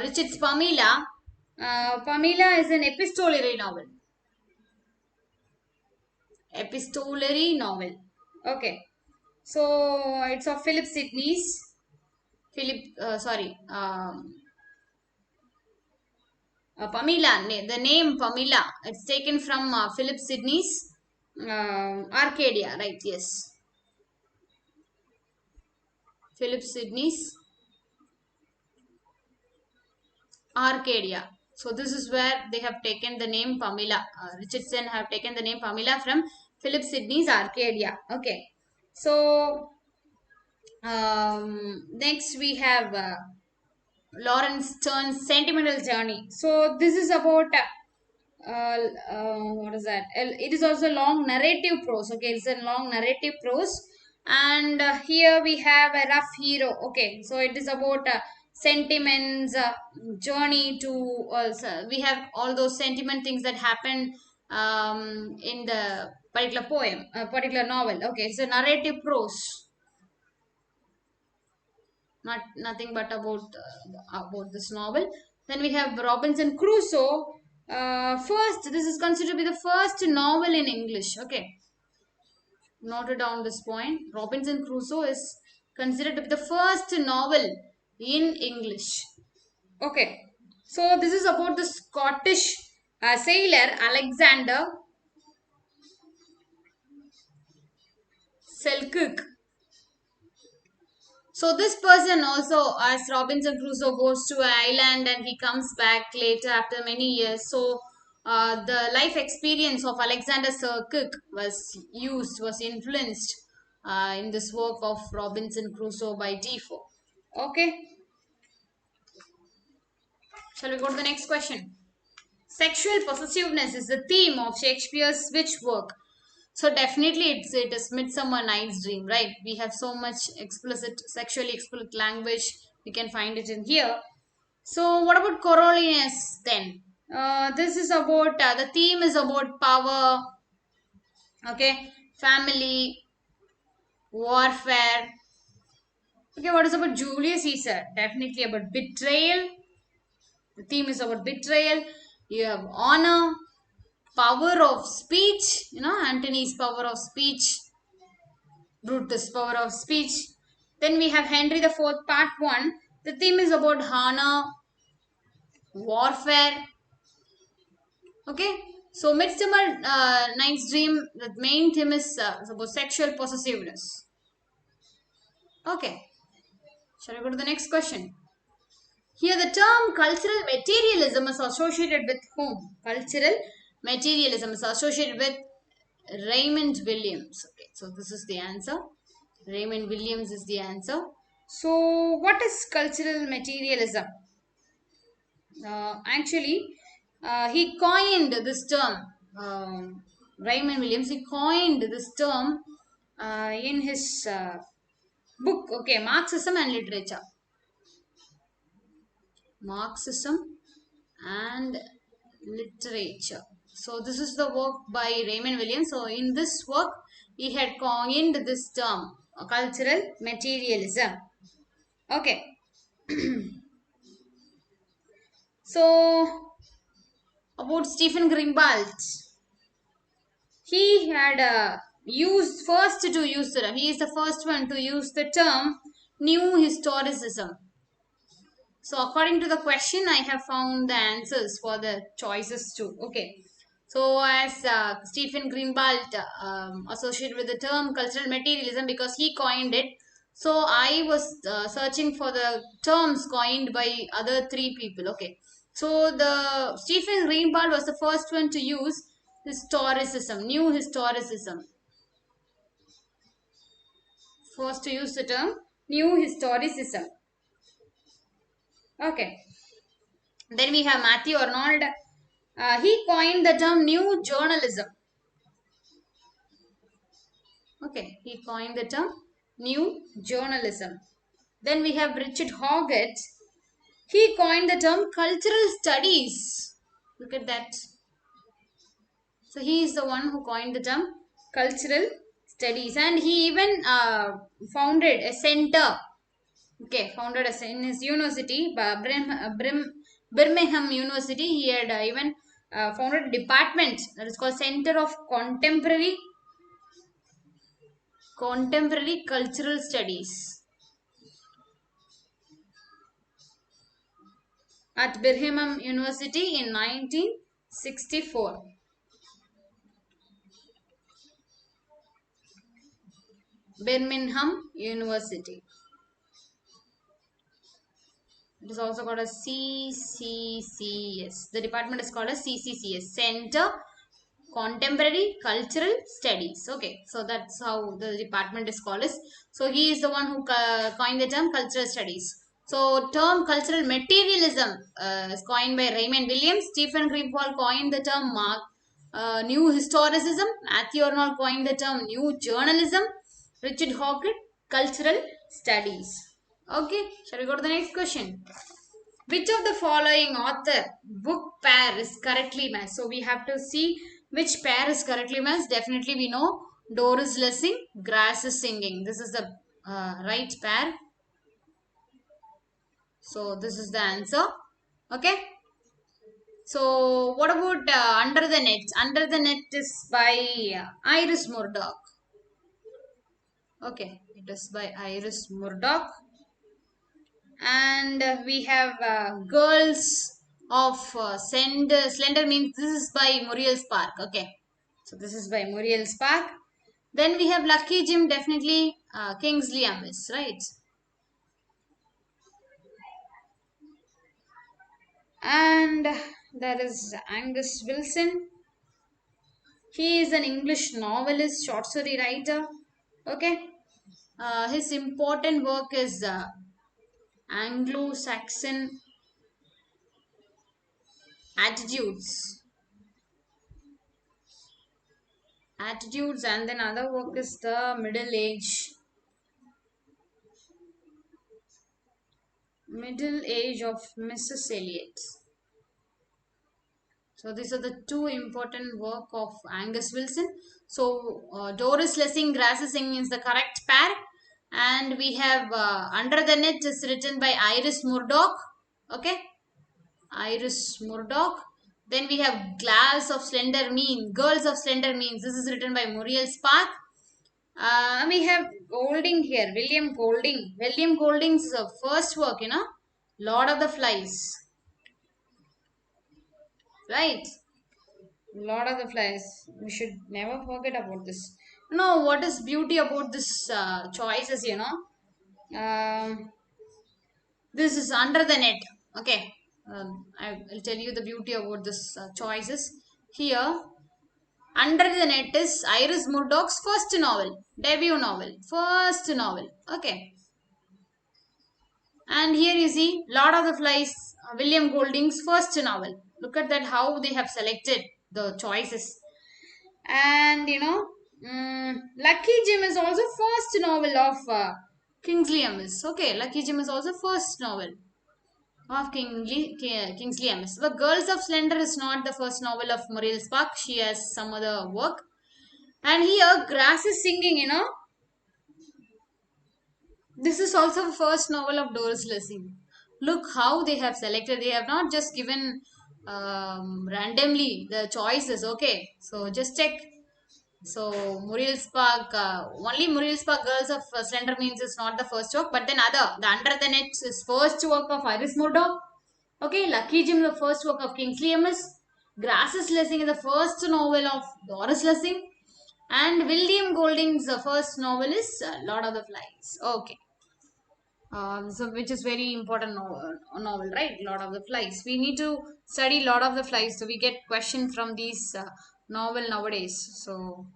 Richard's Pamela, Pamela is an epistolary novel. Epistolary novel. Okay. So it's of Philip Sidney's. Pamela. The name Pamela. It's taken from Philip Sidney's Arcadia, right? Yes. Philip Sidney's Arcadia. So this is where they have taken the name Pamela. Richardson have taken the name Pamela from Philip Sidney's Arcadia. Okay. So next we have Lawrence Stern's Sentimental Journey. So this is about what is that? It is also long narrative prose. Okay, it's a long narrative prose, and here we have a rough hero. Okay, so it is about sentiments, journey to. We have all those sentiment things that happen in the particular poem, particular novel. Okay, so narrative prose, nothing but about this novel. Then we have Robinson Crusoe. First, this is considered to be the first novel in English. Okay, noted down this point. Robinson Crusoe is considered to be the first novel in English. Okay, so this is about the Scottish sailor Alexander Selkirk. So this person also, as Robinson Crusoe goes to an island and he comes back later after many years. So the life experience of Alexander Selkirk was influenced in this work of Robinson Crusoe by Defoe. Okay, shall we go to the next question? Sexual possessiveness is the theme of Shakespeare's which work? So definitely it is Midsummer Night's Dream, right? We have so much sexually explicit language. We can find it in here. So what about Coriolanus then? This is about the theme is about power, okay, family, warfare. Okay, what is about Julius Caesar? Definitely about betrayal. The theme is about betrayal. You have honor, power of speech. Antony's power of speech. Brutus, power of speech. Then we have Henry the Fourth, part 1. The theme is about honor, warfare. Okay, so Midsummer Night's Dream, the main theme is about sexual possessiveness. Okay, shall we go to the next question? Here the term cultural materialism is associated with whom? Cultural materialism is associated with Raymond Williams. Okay, so this is the answer. Raymond Williams is the answer. So what is cultural materialism? Actually, he coined this term. Raymond Williams, he coined this term in his book, okay, Marxism and Literature. Marxism and Literature. So this is the work by Raymond Williams. So in this work, he had coined this term, cultural materialism. Okay. So about Stephen Greenblatt, he had used first to use the term. He is the first one to use the term new historicism. So according to the question, I have found the answers for the choices too. Okay. So as Stephen Greenblatt associated with the term cultural materialism because he coined it. So I was searching for the terms coined by other three people. Okay. So the Stephen Greenblatt was the first one to use historicism, new historicism. First to use the term new historicism. Okay. Then we have Matthew Arnold. He coined the term new journalism. Okay, he coined the term new journalism. Then we have Richard Hoggett. He coined the term cultural studies. Look at that. So he is the one who coined the term cultural studies, and he even founded a center. Okay, founded in his university, Birmingham University. He had even founded a department that is called Center of Contemporary Cultural Studies at Birmingham University in 1964. Birmingham University. It is also called a CCCS. The department is called a CCCS, Center Contemporary Cultural Studies. Okay, so that's how the department is called. So he is the one who coined the term cultural studies. So term cultural materialism is coined by Raymond Williams. Stephen Greenblatt coined the term new historicism. Matthew Arnold coined the term new journalism. Richard Hoggett, cultural studies. Okay, shall we go to the next question? Which of the following author book pair is correctly matched? So we have to see which pair is correctly matched. Definitely we know Doris Lessing, Grass is Singing. This is the right pair. So this is the answer. Okay. So what about Under the Net? Under the Net is by Iris Murdoch. Okay, it is by Iris Murdoch. And we have Girls of Slender means this is by Muriel Spark. Okay, so this is by Muriel Spark. Then we have Lucky Jim, definitely Kingsley Amis, right? And there is Angus Wilson. He is an English novelist, short story writer. Okay, his important work is Anglo-Saxon attitudes, and then other work is the Middle Age of Mrs. Eliot. So these are the two important work of Angus Wilson. So Doris Lessing, Grass is Singing is the correct pair, and we have Under the Net is written by Iris Murdoch. Okay, Iris Murdoch. Then we have Girls of Slender Means. This is written by Muriel Spark. We have Golding here, William Golding. William Golding's first work, Lord of the Flies, right? Lord of the Flies. We should never forget about this. What is beauty about this choices, This is Under the Net. Okay. I'll tell you the beauty about this choices. Here, Under the Net is Iris Murdoch's first novel, debut novel, first novel. Okay. And here you see Lord of the Flies, William Golding's first novel. Look at that, how they have selected the choices. And Lucky Jim is also first novel of Kingsley Amis. Okay, Lucky Jim is also first novel of Kingsley Amis. The Girls of Slender is not the first novel of Muriel Spark. She has some other work. And here, Grass is Singing, This is also the first novel of Doris Lessing. Look how they have selected. They have not just given randomly the choices. Okay, so just check. So Muriel Spark, only Muriel Spark Girls of Slender Means is not the first work, but then the Under the Net is first work of Iris Murdoch. Okay, Lucky Jim the first work of Kingsley Amis. Grasses Lessing is the first novel of Doris Lessing, and William Golding's first novel is Lord of the Flies. Okay. So which is very important novel, right? Lord of the Flies. We need to study Lord of the Flies, so we get question from these novel nowadays. So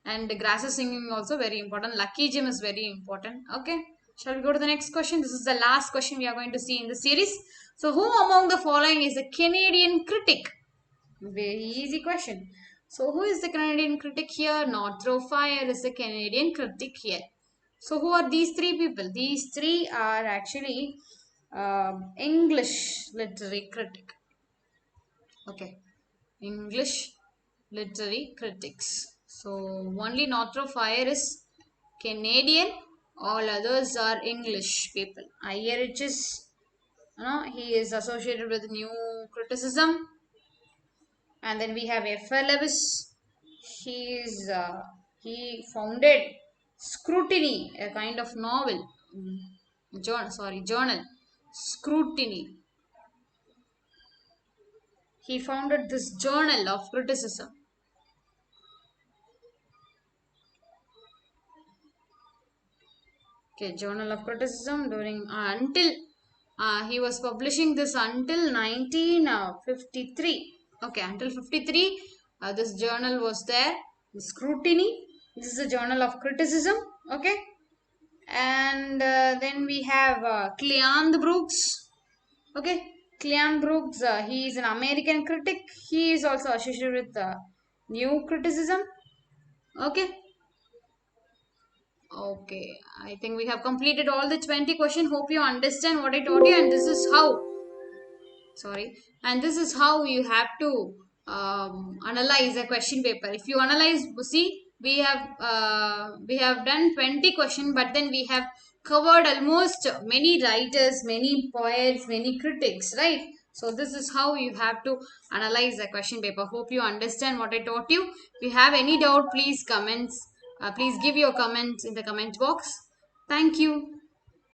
and the Grasses Singing also very important. Lucky Jim is very important. Okay, shall we go to the next question? This is the last question we are going to see in the series. So who among the following is a Canadian critic? Very easy question. So who is the Canadian critic here? Not Through Fire is the Canadian critic here. So who are these three people? These three are actually English literary critic. Okay, English literary critics. So only Not Through Fire is Canadian. All others are English people. I.A. Riches, he is associated with New Criticism. And then we have F.L. Lewis. He founded Scrutiny, a kind of novel, journal. Scrutiny. He founded this journal of criticism. Okay, journal of criticism during until he was publishing this until 1953. Okay, until 53, this journal was there. Scrutiny. This is a journal of criticism. Okay, and then we have Cleand Brooks. Okay, Cleand Brooks, he is an American critic. He is also associated with New Criticism. Okay. Okay, I think we have completed all the 20 questions. Hope you understand what I taught you, and this is how. Sorry, and this is how you have to analyze a question paper. If you analyze, see, we have done 20 questions, but then we have covered almost many writers, many poets, many critics, right? So this is how you have to analyze a question paper. Hope you understand what I taught you. If you have any doubt, please comments. Please give your comments in the comment box. Thank you.